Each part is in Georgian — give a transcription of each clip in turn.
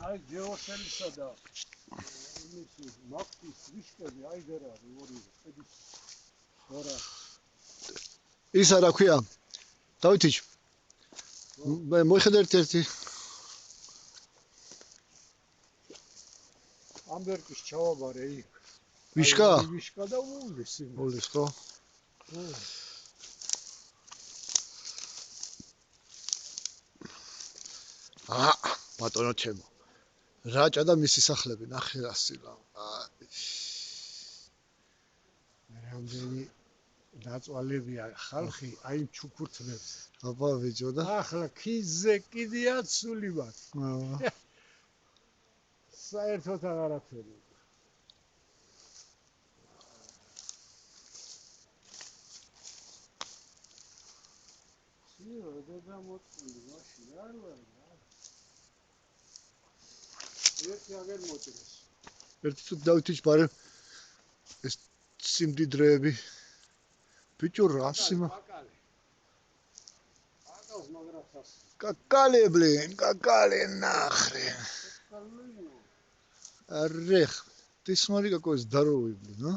აი გეოსელისა და იმისი მაფტის ვიშკები აი ვერ არის ორივე ედის ორა ის არა ქვია დავითიჩ მოიხედა ერთი ამბერტის ჩავაბარე იქ ვიშკა და უვლის ხო ბატონო ჩემო რაჭა და მისი სახლები ნახე რა სილა რამდენი დაწვალებია ხალხი აი ჩუქურთმებს აბა ბიჭო და ახლა ქიზზე კიდია ცული მათ საერთოდ აღარაფერი სიო და მოწილი მაშინ არ ვარ ერთი აგერ მოჭრეს ერთი თუ დავითიჩ ბარე ეს სიმდიდრეები ბიჭო რა სიმა какали блин какали нахрен орех ты смотри какой здоровый блин а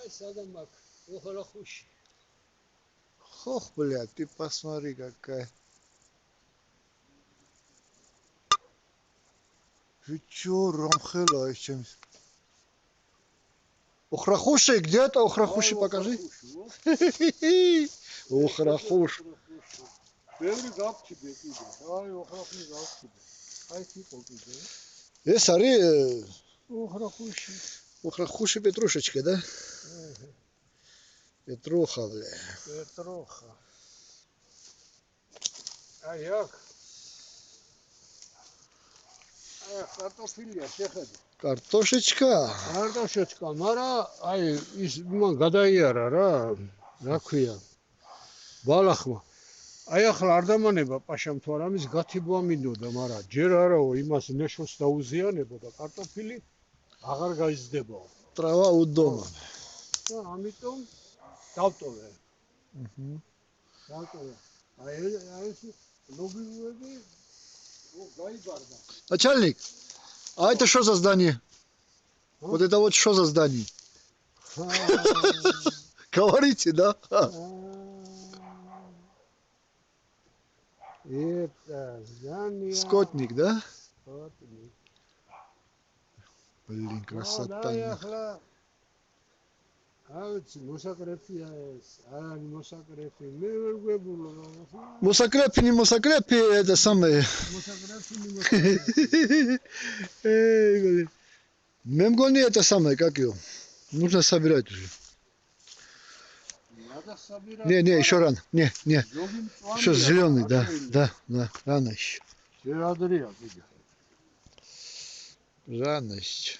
ай садамак охрахуш хох блядь ты посмотри какая ты чё ромхела чем охрахуши где это охрахуши покажи охрахуш ბევრი გავჭიდე კიდე აი ოხრახუში გავჭიდე აი თვითონ კიდე ეს არის ოხრახუში петрушечка да петруха бля петруха აი აქ აი картофелია შეხედე картошечка მაგრამ აი ის მან გადაიარა რა ქვია ბალახმა აი ახლა არ დამანება პაშამ თუ არა ამის გათიბვა მინდოდა, მაგრამ ჯერ არაო იმას ნეშოს დაუზიანებოდა კარტოფილი აღარ გაიზრდებაო. ტრავა უდომა. და ამიტომ დავტოვე. დავტოვე. აი ეს ლობიუები გაიბარდა. Начальник, а это что за здание? Вот это вот что за здание? Говорите, да? Это здание... Скотник, да? Скотник. Блин, красота. Да, я хла... Мусакрепия, мусакрепи, Мусакрепи, не мусакрепи, это самое. Мусакрепи, не мусакрепи. Эй, блин. Мемгони это самое, как его? Нужно собирать уже. Надо собирать. Не, еще рано. Не. Еще зеленый, да, рано еще. Рано еще. Рано еще.